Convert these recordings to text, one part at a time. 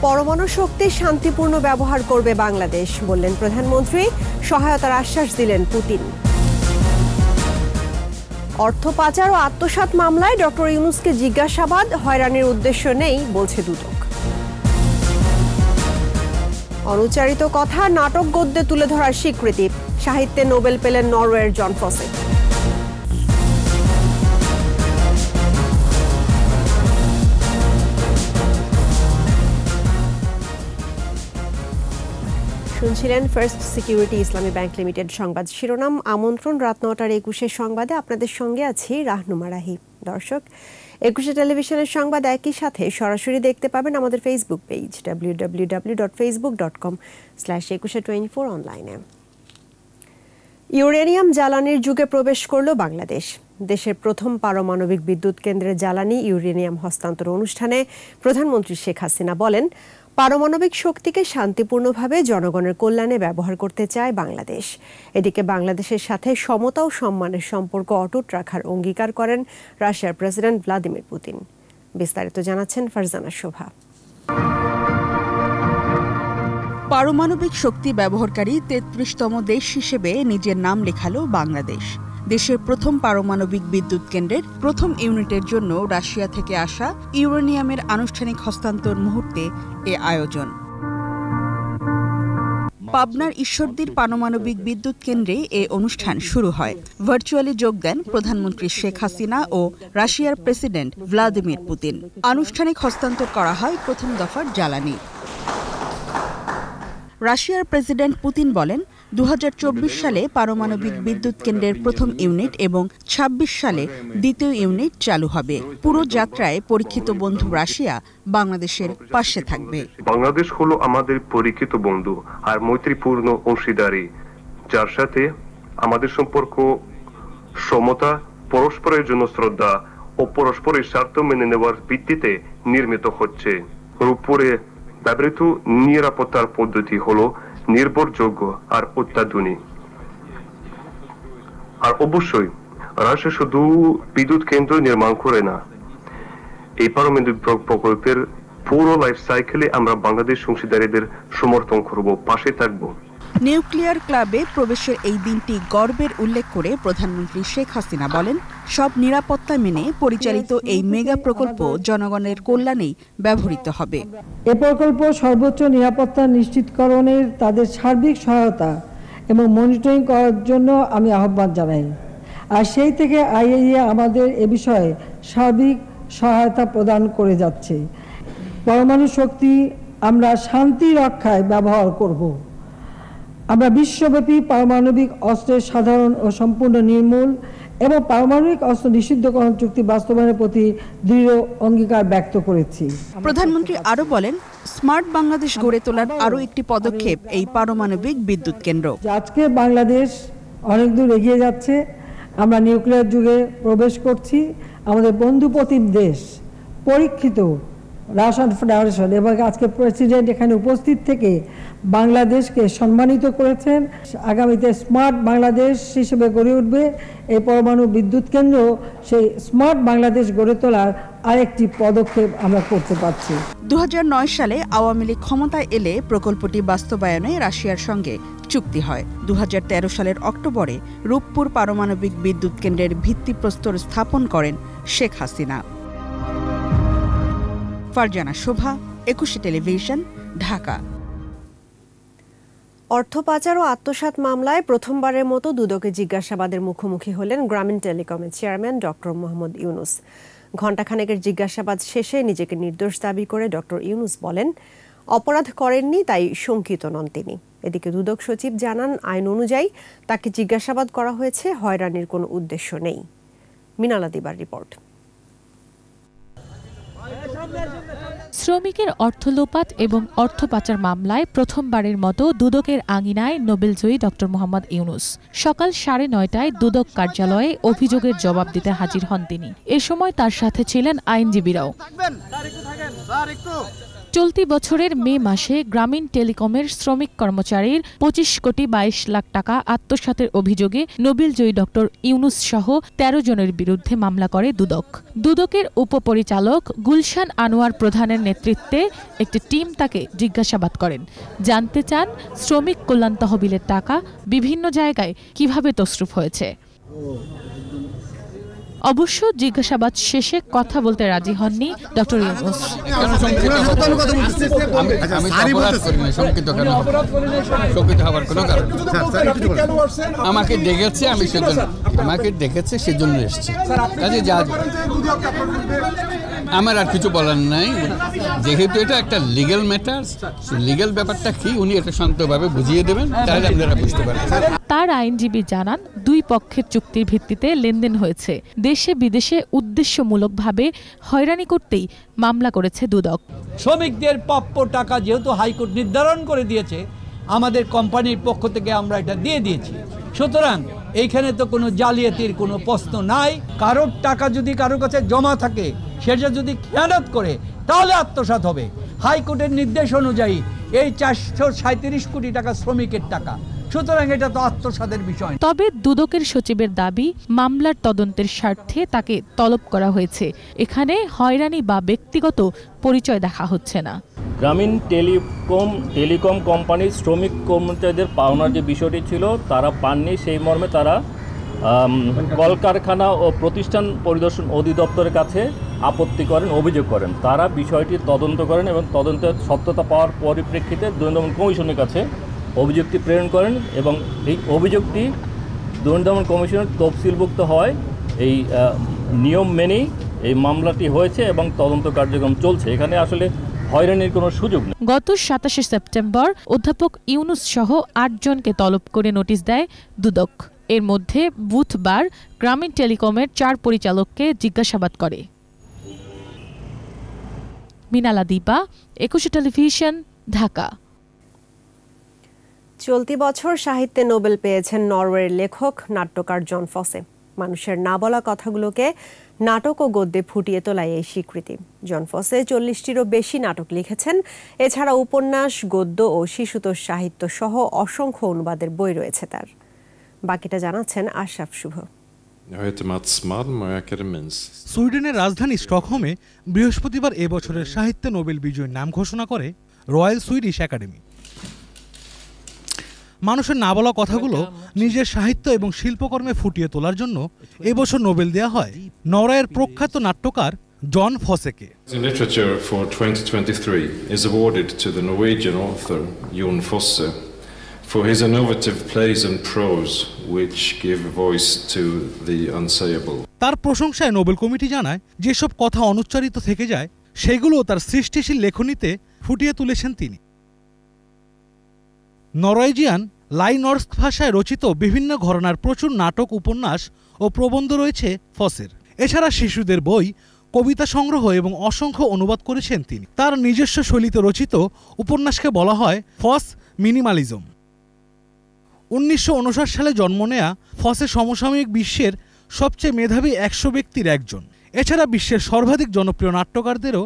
পরমাণু শক্তি শান্তিপূর্ণ ব্যবহার করবে বাংলাদেশ বললেন প্রধানমন্ত্রী। সহায়তার আশ্বাস দিলেন পুতিন। অর্থ পাচার ও আত্মসাৎ মামলায় ডক্টর ইউনূসকে জিজ্ঞাসাবাদ, হয়রানির উদ্দেশ্য নেই বলছে দুদক। অনুচ্চারিত কথা নাটক গদ্যে তুলে ধরার স্বীকৃতি, সাহিত্যে নোবেল পেলেন নরওয়ের জন ফসেট। শুনছিলেন first security Islami bank limited সংবাদ শিরোনাম। আমন্ত্রণ রাত 9টার 21 সংবাদে আপনাদের সঙ্গে আছি রাহনুমা রাহি। দর্শক, 21 টেলিভিশনের সংবাদ একই সাথে সরাসরি দেখতে পাবেন আমাদের ফেসবুক পেজ www.facebook.com/2124 অনলাইনে। ইউরেনিয়াম জ্বালানির যুগে প্রবেশ করল বাংলাদেশ। দেশের প্রথম পারমাণবিক বিদ্যুৎ কেন্দ্রের জ্বালানি ইউরেনিয়াম হস্তান্তর অনুষ্ঠানে প্রধানমন্ত্রী শেখ হাসিনা বলেন, পারমাণবিক শক্তিকে শান্তিপূর্ণভাবে জনগণের কল্যাণে ব্যবহার করতে চায় বাংলাদেশ। এদিকে বাংলাদেশের সাথে সমতা ও সম্মানের সম্পর্ক অটুট রাখার অঙ্গীকার করেন রাশিয়ার প্রেসিডেন্ট ভ্লাদিমির পুতিন। বিস্তারিত জানাচ্ছেন ফারজানা শোভা। পারমাণবিক শক্তি ব্যবহারকারী 33তম দেশ হিসেবে নিজের নাম লেখালো বাংলাদেশ। দেশের প্রথম পারমাণবিক বিদ্যুৎ কেন্দ্রের প্রথম ইউনিটের জন্য রাশিয়া থেকে আসা ইউরেনিয়ামের আনুষ্ঠানিক হস্তান্তর মুহূর্তে এ আয়োজন। পাবনার ঈশ্বরদীর পারমাণবিক বিদ্যুৎ কেন্দ্রে এ অনুষ্ঠান শুরু হয়। ভার্চুয়ালি যোগ দেন প্রধানমন্ত্রী শেখ হাসিনা ও রাশিয়ার প্রেসিডেন্ট ভ্লাদিমির পুতিন। আনুষ্ঠানিক হস্তান্তর করা হয় প্রথম দফার জ্বালানি। রাশিয়ার প্রেসিডেন্ট পুতিন বলেন, 2024 সালে পারমাণবিক বিদ্যুৎ কেন্দ্রের প্রথম ইউনিট এবং 26 সালে দ্বিতীয় ইউনিট চালু হবে। পুরো যাত্রায় পরীক্ষিত বন্ধু রাশিয়া বাংলাদেশের পাশে থাকবে। বাংলাদেশ হলো আমাদের পরীক্ষিত বন্ধু আর মৈত্রীপূর্ণ অংশীদারি, যার সাথে আমাদের সম্পর্ক সমতা, পরস্পরের জন্য শ্রদ্ধা ও পরস্পরের স্বার্থ মেনে নেওয়ার ভিত্তিতে নির্মিত হচ্ছে। রূপপুরে ব্যবহৃত নিরাপত্তার পদ্ধতি হলো নির্ভরযোগ্য আর অত্যাধুনিক। আর অবশ্যই রাশিয়া শুধু বিদ্যুৎ কেন্দ্র নির্মাণ করে না, এই পারমাণবিক প্রকল্পের পুরো লাইফ সাইকেলে আমরা বাংলাদেশ অংশীদারীদের সমর্থন করব, পাশে থাকব। নিউক্লিয়ার ক্লাবে প্রবেশের এই দিনটি গর্বের উল্লেখ করে প্রধানমন্ত্রী শেখ হাসিনা বলেন, সব নিরাপত্তা মেনে পরিচালিত এই মেগা প্রকল্প জনগণের কল্যাণেই ব্যবহৃত হবে। এ প্রকল্প সর্বোচ্চ নিরাপত্তা নিশ্চিতকরণের তাদের সার্বিক সহায়তা এবং মনিটরিং করার জন্য আমি আহ্বান জানাই। আর সেই থেকে আইএইএ আমাদের এ বিষয়ে সার্বিক সহায়তা প্রদান করে যাচ্ছে। পরমাণু শক্তি আমরা শান্তি রক্ষায় ব্যবহার করব। আমরা বিশ্বব্যাপী পারমাণবিক অস্ত্রের সাধারণ ও সম্পূর্ণ নির্মূল এবং পারমাণবিক অস্ত্র নিষিদ্ধকরণ চুক্তি বাস্তবায়নের প্রতি দৃঢ় অঙ্গীকার ব্যক্ত করেছি। প্রধানমন্ত্রী আরও বলেন, স্মার্ট বাংলাদেশ গড়ে তোলার আরও একটি পদক্ষেপ এই পারমাণবিক বিদ্যুৎ কেন্দ্র। আজকে বাংলাদেশ অনেক দূর এগিয়ে যাচ্ছে, আমরা নিউক্লিয়ার যুগে প্রবেশ করছি। আমাদের বন্ধুপ্রতিম দেশ পরীক্ষিত রাশিয়ান ফেডারেশন এবং আজকে প্রেসিডেন্ট এখানে উপস্থিত থেকে বাংলাদেশকে সম্মানিত করেছেন। আগামীতে স্মার্ট বাংলাদেশ হিসেবে গড়ে উঠবে এই পরমাণু বিদ্যুৎ কেন্দ্র। সেই স্মার্ট বাংলাদেশ গড়ে তোলার আরেকটি পদক্ষেপ আমরা করতে পারছি। 2009 সালে আওয়ামী লীগ ক্ষমতায় এলে প্রকল্পটি বাস্তবায়নে রাশিয়ার সঙ্গে চুক্তি হয়। 2013 সালের অক্টোবরে রূপপুর পারমাণবিক বিদ্যুৎ কেন্দ্রের ভিত্তিপ্রস্তর স্থাপন করেন শেখ হাসিনা। ফারজানা শোভা, 21 টেলিভিশন, ঢাকা। অর্থ পাচার ও আত্মসাৎ মামলায় প্রথমবারের মতো দুদকে জিজ্ঞাসাবাদের মুখোমুখি হলেন গ্রামীণ টেলিকমের চেয়ারম্যান ডক্টর মোহাম্মদ ইউনূস। ঘণ্টাখানেকের জিজ্ঞাসাবাদ শেষে নিজেকে নির্দোষ দাবি করে ডক্টর ইউনূস বলেন, অপরাধ করেননি তাই শঙ্কিত নন তিনি। এদিকে দুদক সচিব জানান, আইন অনুযায়ী তাকে জিজ্ঞাসাবাদ করা হয়েছে, হয়রানির কোনো উদ্দেশ্য নেই। মিনালা দিবার রিপোর্ট। শ্রমিকের অর্থ লোপাট এবং অর্থ পাচার মামলায় প্রথমবারের মতো দুদকের আঙিনায় নোবেলজয়ী ডক্টর মোহাম্মদ ইউনূস। সকাল 9:30টায় দুদক কার্যালয়ে অভিযোগের জবাব দিতে হাজির হন তিনি। এ সময় তার সাথে ছিলেন আইনজীবীরাও। চলতি বছরের মে মাসে গ্রামীণ টেলিকমের শ্রমিক কর্মচারীর 25 কোটি 22 লাখ টাকা আত্মসাতের অভিযোগে নোবেলজয়ী ডক্টর ইউনুস সহ 13 জনের বিরুদ্ধে মামলা করে দুদক। দুদকের উপপরিচালক গুলশান আনোয়ার প্রধানের নেতৃত্বে একটি টিম তাকে জিজ্ঞাসাবাদ করেন, জানতে চান শ্রমিক কল্যাণ তহবিলের টাকা বিভিন্ন জায়গায় কিভাবে তছরুপ হয়েছে। অবশ্য জিজ্ঞাসাবাদ শেষে কথা বলতে রাজি হননি ডক্টর ইউনুস। আমাকে ডেকেছে সেজন্য এসেছি। আমার আর কিছু বলার নাই, যেহেতু এটা একটা লিগ্যাল ম্যাটার, লিগ্যাল ব্যাপারটা কি উনি এটা শান্তভাবে বুঝিয়ে দেবেন, তাহলে আপনারা বুঝতে পারবেন। তার আইনজীবী জানান, দুই পক্ষের চুক্তির ভিত্তিতে লেনদেন হয়েছে। দেশে বিদেশে উদ্দেশ্যমূলকভাবে হয়রানি করতেই মামলা করেছে দুদক। শ্রমিকদের প্রাপ্য টাকা যেহেতু হাইকোর্ট নির্ধারণ করে দিয়েছে, আমাদের কোম্পানির পক্ষ থেকে আমরা এটা দিয়ে দিয়েছি। সুতরাং এইখানে তো কোনো জালিয়াতির কোনো প্রশ্ন নাই। কারোর টাকা যদি কারোর কাছে জমা থাকে, সেটা যদি খেয়ানত করে তাহলে আত্মসাৎ হবে। হাইকোর্টের নির্দেশ অনুযায়ী এই 437 কোটি টাকা শ্রমিকের টাকা, সুতরাং এটা তো আত্মসাতের বিষয়। তবে দুদকের সচিবের দাবি, মামলার তদন্তের স্বার্থে তাকে তলব করা হয়েছে। এখানে হয়রানি বা ব্যক্তিগত পরিচয় দেখা হচ্ছে না। গ্রামীণ টেলিকম কোম্পানির শ্রমিক কর্মচারীদের পাওনার যে বিষয়টি ছিল তারা পাননি, সেই মর্মে তারা কলকারখানা ও প্রতিষ্ঠান পরিদর্শন অধিদপ্তরের কাছে আপত্তি করেন, অভিযোগ করেন। তারা বিষয়টি তদন্ত করেন এবং তদন্তের সত্যতা পাওয়ার পরিপ্রেক্ষিতে দুর্নীতি দমন কমিশনের কাছে অভিযোগটি প্রেরণ করেন এবং এই অভিযোগটি দুর্নীতি দমন কমিশনের তফসিলভুক্ত হয়। এই নিয়ম মেনেই এই মামলাটি হয়েছে এবং তদন্ত কার্যক্রম চলছে। এখানে আসলে হয়রানির কোনো সুযোগ নেই। গত 27 সেপ্টেম্বর অধ্যাপক ইউনুস সহ 8 জনকে তলব করে নোটিশ দেয় দুদক। এর মধ্যে বুধবার গ্রামীণ টেলিকমের 4 পরিচালককে জিজ্ঞাসাবাদ করে। মিনালা দীপা, 21 টেলিভিশন, ঢাকা। চলতি বছর সাহিত্যে নোবেল পেয়েছেন নরওয়ের লেখক নাট্যকার জন ফসে। মানুষের না বলা কথাগুলোকে নাটক ও গদ্যে ফুটিয়ে তোলায় এই স্বীকৃতি। জন ফসে 40টিরও বেশি নাটক লিখেছেন। এছাড়া উপন্যাস, গদ্য ও শিশুতোষ সাহিত্য সহ অসংখ্য অনুবাদের বই রয়েছে তার। বাকিটা জানাচ্ছেন আশরাফ শুভ। সুইডেনের রাজধানী স্টকহোমে বৃহস্পতিবার এবছরের সাহিত্যে নোবেল বিজয়ীর নাম ঘোষণা করে রয়্যাল সুইডিশ একাডেমি। মানুষের না বলা কথাগুলো নিজের সাহিত্য এবং শিল্পকর্মে ফুটিয়ে তোলার জন্য এবছর নোবেল দেয়া হয় নরওয়ের প্রখ্যাত নাট্যকার জন ফসেকে। Literature for 2023 is awarded to the Norwegian author Jon Fosse for his innovative plays and prose which give voice to the unsayable. তার প্রশংসায় নোবেল কমিটি জানায়, যেসব কথা অনুচ্চারিত থেকে যায় সেগুলো তার সৃষ্টিশীল লেখনীতে ফুটিয়ে তুলেছেন তিনি। নরওয়েজিয়ান লাইনর্স্ক ভাষায় রচিত বিভিন্ন ঘরানার প্রচুর নাটক, উপন্যাস ও প্রবন্ধ রয়েছে ফসের। এছাড়া শিশুদের বই, কবিতা সংগ্রহ এবং অসংখ্য অনুবাদ করেছেন তিনি। তার নিজস্ব শৈলীতে রচিত উপন্যাসকে বলা হয় ফস মিনিমালিজম। 1959 সালে জন্ম নেয়া ফসে সমসাময়িক বিশ্বের সবচেয়ে মেধাবী 100 ব্যক্তির একজন। এছাড়া বিশ্বের সর্বাধিক জনপ্রিয় নাট্যকারদেরও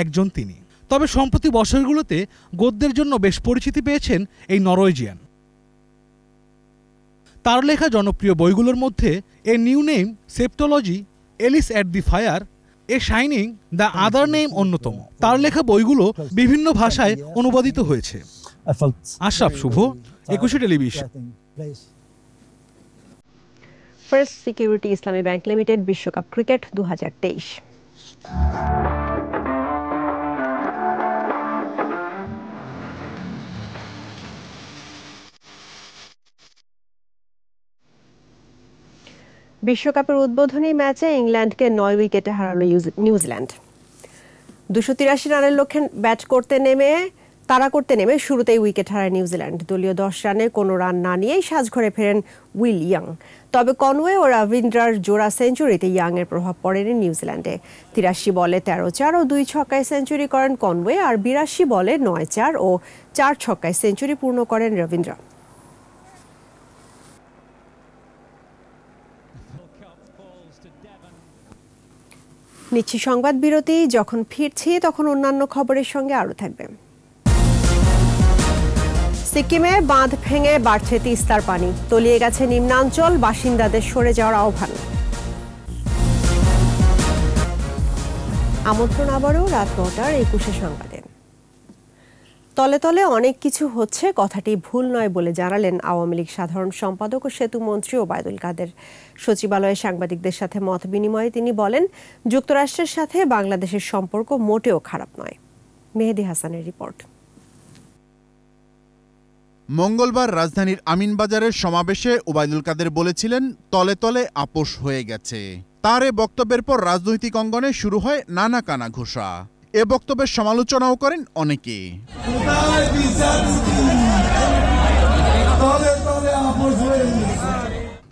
একজন তিনি। তবে সম্প্রতি বছরগুলোতে গদ্যের জন্য বেশ পরিচিতি পেয়েছেন এই নরওয়েজিয়ান। তার লেখা জনপ্রিয় বইগুলোর মধ্যে a new name, Septology, Aliss at the fire, a shining, the other name অন্যতম। তার লেখা বইগুলো বিভিন্ন ভাষায় অনুবাদিত হয়েছে। Ashraf Shuvo, 21 television. First security Islami bank limited বিশ্বকাপ ক্রিকেট 2023। বিশ্বকাপের উদ্বোধনী ম্যাচে ইংল্যান্ডকে 9 উইকেটে হারালো নিউজিল্যান্ড। 283 রানের লক্ষ্যে ব্যাট করতে নেমে শুরুতেই উইকেট হারায় নিউজিল্যান্ড। দলীয় 10 রানে কোনো রান না নিয়েই সাজঘরে ফেরেন উইল ইয়াং। তবে কনওয়ে ও রবীন্দ্রার জোড়া সেঞ্চুরিতে ইয়াং এর প্রভাব পড়েনি নিউজিল্যান্ডে। 83 বলে 13-4 ও 2 ছক্কায় সেঞ্চুরি করেন কনওয়ে, আর 82 বলে 9-4 ও 4 ছক্কায় সেঞ্চুরি পূর্ণ করেন রবীন্দ্রা। নিচ্ছি সংবাদ বিরতি। যখন ফিরছি তখন অন্যান্য খবরের সঙ্গে আরও থাকবে। সিকিমে বাঁধ ভেঙে বাড়ছে তিস্তার পানি, তলিয়ে গেছে নিম্নাঞ্চল, বাসিন্দাদের সরে যাওয়ার আহ্বান। আমন্ত্রণ আবারও রাত 9টার 21 সংবাদে। তলে তলে অনেক কিছু হচ্ছে, কথাটি ভুল নয় বলে জানালেন আওয়ামী লীগ সাধারণ সম্পাদক ও সেতু মন্ত্রী ওবায়দুল কাদের। সচিবালয়ে সাংবাদিকদের সাথে মত বিনিময়ে তিনি বলেন, যুক্তরাষ্ট্রের সাথে বাংলাদেশের সম্পর্ক মোটেও খারাপ নয়। মেহেদী হাসানের রিপোর্ট। মঙ্গলবার রাজধানীর আমিনবাজারের সমাবেশে ওবায়দুল কাদের বলেছিলেন, তলে তলে আপোষ হয়ে গেছে। তার এ বক্তব্যের পর রাজনৈতিক অঙ্গনে শুরু হয় নানা কানাঘুষা। এ বক্তব্যের সমালোচনাও করেন অনেকে।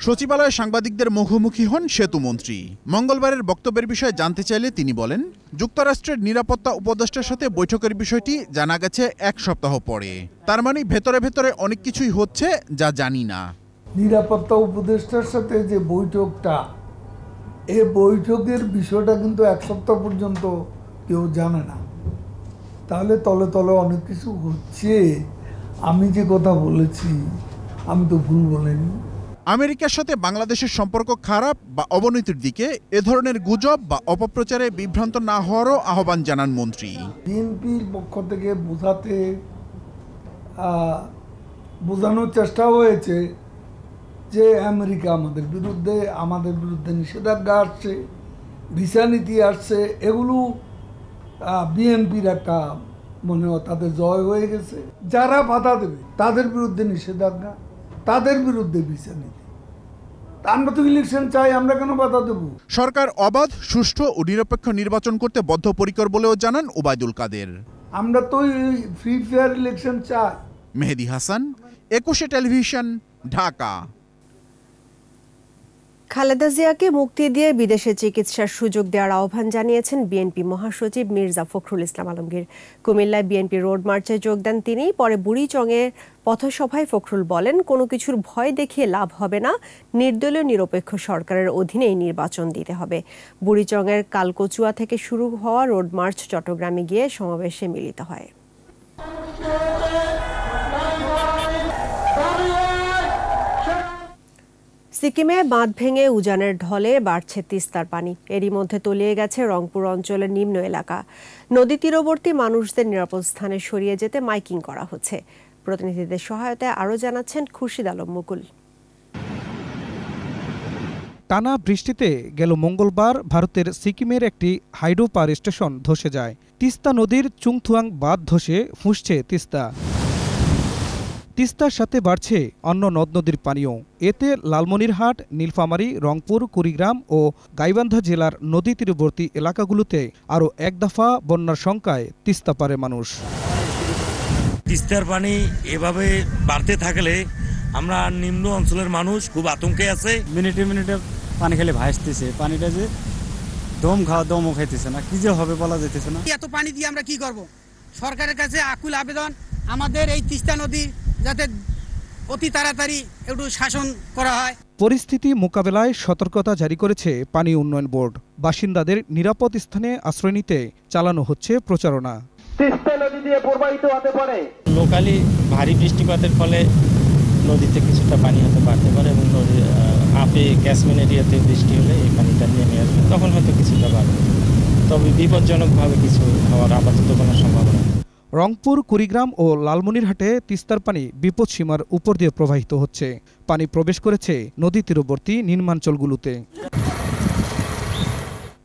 সচিবালয়ে সাংবাদিকদের মুখোমুখি হন সেতুমন্ত্রী। মঙ্গলবারের বক্তব্যের বিষয়ে জানতে চাইলে তিনি বলেন, যুক্তরাষ্ট্রের নিরাপত্তা উপদেষ্টার সাথে বৈঠকের বিষয়টি জানা গেছে 1 সপ্তাহ পরে। তার মানে ভেতরে ভেতরে অনেক কিছুই হচ্ছে যা জানি না। নিরাপত্তা উপদেষ্টার সাথে যে বৈঠকটা, এই বৈঠকের বিষয়টা কিন্তু 1 সপ্তাহ পর্যন্ত কেউ জানে না। তাহলে তলে তলে অনেক কিছু হচ্ছে। আমি যে কথা বলেছি আমি তো ভুল বলিনি। আমেরিকার সাথে বাংলাদেশের সম্পর্ক খারাপ বা অবনতির দিকে এ ধরনের গুজব বা অপপ্রচারে বিভ্রান্ত না হওয়ারও আহ্বান জানান মন্ত্রী। বিএনপির পক্ষ থেকে বোঝানোর চেষ্টা হয়েছে যে আমেরিকা আমাদের বিরুদ্ধে নিষেধাজ্ঞা আসছে, ভিসা নীতি আসছে, এগুলো বিএনপির একটা মনে হয় তাদের জয় হয়ে গেছে। যারা বাধা দেবে তাদের বিরুদ্ধে নিষেধাজ্ঞা, তাদের বিরুদ্ধে ভিসা নীতি। আমরা তো ইলেকশন চাই, আমরা কেন বাধা দেব? সরকার অবাধ, সুষ্ঠু ও নিরপেক্ষ নির্বাচন করতে বদ্ধপরিকর বলেও জানান ওবায়দুল কাদের। আমরা তো ফ্রি ফেয়ার ইলেকশন চাই। মেহেদী হাসান, 21 টেলিভিশন, ঢাকা। খালেদা জিয়াকে মুক্তি দিয়ে বিদেশে চিকিৎসার সুযোগ দেওয়ার আহ্বান জানিয়েছেন বিএনপি মহাসচিব মির্জা ফখরুল ইসলাম আলমগীর। কুমিল্লায় বিএনপি রোড মার্চে যোগ দেন তিনি। পরে বুড়িচংয়ের পথসভায় ফখরুল বলেন, কোনো কিছুর ভয় দেখিয়ে লাভ হবে না, নির্দলীয় নিরপেক্ষ সরকারের অধীনেই নির্বাচন দিতে হবে। বুড়িচংয়ের কালকচুয়া থেকে শুরু হওয়া রোড মার্চ চট্টগ্রামে গিয়ে সমাবেশে মিলিত হয়। সিকিমে বাঁধ ভেঙে উজানের ঢলে বাড়ছে তিস্তার পানি। এরই মধ্যে তলিয়ে গেছে রংপুর অঞ্চলের নিম্ন এলাকা। নদী তীরবর্তী মানুষদের নিরাপদ স্থানে সরিয়ে যেতে মাইকিং করা হচ্ছে। প্রতিনিধিদের সহায়তায় আরও জানাচ্ছেন খুরশিদ আলম মুকুল। টানা বৃষ্টিতে গেল মঙ্গলবার ভারতের সিকিমের একটি হাইড্রো পাওয়ার স্টেশন ধসে যায়। তিস্তা নদীর চুংথুয়াং বাঁধ ধসে ফুঁসছে তিস্তা। তিস্তার সাথে বাড়ছে অন্য নদ নদীর পানীয়। এতে লালমনিরহাট, নীলফামারী, রংপুর, কুড়িগ্রাম ও গাইবান্ধা জেলার নদী তীরবর্তী এলাকাগুলোতে আরও 1 দফা বন্যার শঙ্কায় তিস্তা পারে মানুষ। তিস্তার পানি এভাবে বাড়তে থাকলে আমরা নিম্ন অঞ্চলের মানুষ খুব আতঙ্কে আছে। মিনিটে মিনিটে পানি খেলে ভাসতেছে, পানিটা যে দমও খাইতেছে না, কি যে হবে বলা যেতেছে না। এত পানি দিয়ে আমরা কি করব? সরকারের কাছে আকুল আবেদন, আমাদের এই তিস্তা নদী যাতে অতি তাড়াতাড়ি একটু শাসন করা হয়। পরিস্থিতি মোকাবেলায় সতর্কতা জারি করেছে পানি উন্নয়ন বোর্ড। বাসিন্দাদের নিরাপদ স্থানে আশ্রয় নিতে চালানো হচ্ছে প্রচারণা। তিস্তা নদী দিয়ে প্রবাহিত হতে পারে। লোকালি ভারী বৃষ্টিপাতের ফলে নদীতে কিছুটা পানি হতে পারতে পারে এবং আপে ক্যাশমেন এরিয়াতে বৃষ্টি হলে এই পানিটা নেমে আসবে, তখন হয়তো কিছুটা বাড়বে। তবে বিপজ্জনকভাবে কিছু হওয়ার আপাতত কোনো সম্ভাবনা নেই। রংপুর, কুড়িগ্রাম ও লালমনিরহাটে তিস্তার পানি বিপদসীমার উপর দিয়ে প্রবাহিত হচ্ছে। পানি প্রবেশ করেছে নদী তীরবর্তী নিম্নাঞ্চলগুলোতে।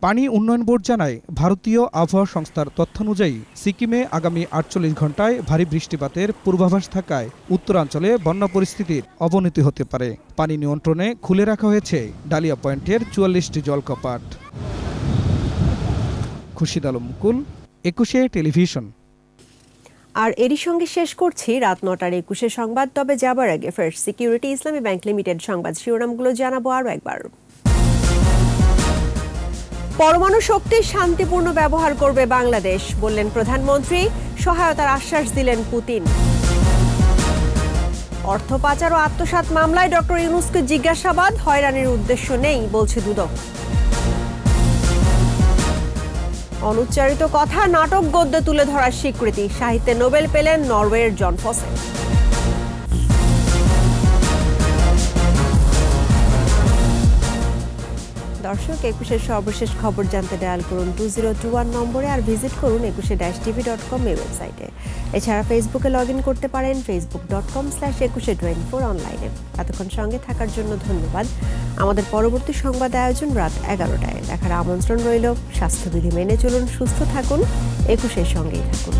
পানি উন্নয়ন বোর্ড জানায়, ভারতীয় আবহাওয়া সংস্থার তথ্যানুযায়ী সিকিমে আগামী 48 ঘণ্টায় ভারী বৃষ্টিপাতের পূর্বাভাস থাকায় উত্তরাঞ্চলে বন্যা পরিস্থিতির অবনতি হতে পারে। পানি নিয়ন্ত্রণে খুলে রাখা হয়েছে ডালিয়া পয়েন্টের 44টি জলকপাট। খুরশিদ আলম মুকুল, 21 টেলিভিশন। আর এরই সঙ্গে শেষ করছি রাত 9টার 21 সংবাদ। তবে যাবার আগে first security Islami bank limited সংবাদ শিরোনামগুলো জানাবো আরও একবার। পরমাণু শক্তির শান্তিপূর্ণ ব্যবহার করবে বাংলাদেশ, বললেন প্রধানমন্ত্রী। সহায়তার আশ্বাস দিলেন পুতিন। অর্থ পাচার ও আত্মসাৎ মামলায় ডক্টর ইউনূসকে জিজ্ঞাসাবাদ, হয়রানির উদ্দেশ্য নেই বলছে দুদক। অনুচ্চারিত কথা নাটক গদ্যে তুলে ধরার স্বীকৃতি, সাহিত্যে নোবেল পেলেন নরওয়ের জন ফসে। দর্শক, 21-এর সর্বশেষ খবর জানতে ডায়াল করুন 2021 নম্বরে, আর ভিজিট করুন 21-tv.com ওয়েবসাইটে। এছাড়া ফেসবুকে লগ ইন করতে পারেন facebook.com/2124 অনলাইনে। এতক্ষণ সঙ্গে থাকার জন্য ধন্যবাদ। আমাদের পরবর্তী সংবাদ আয়োজন রাত 11টায় দেখার আমন্ত্রণ রইল। স্বাস্থ্যবিধি মেনে চলুন, সুস্থ থাকুন, 21-এর সঙ্গেই থাকুন।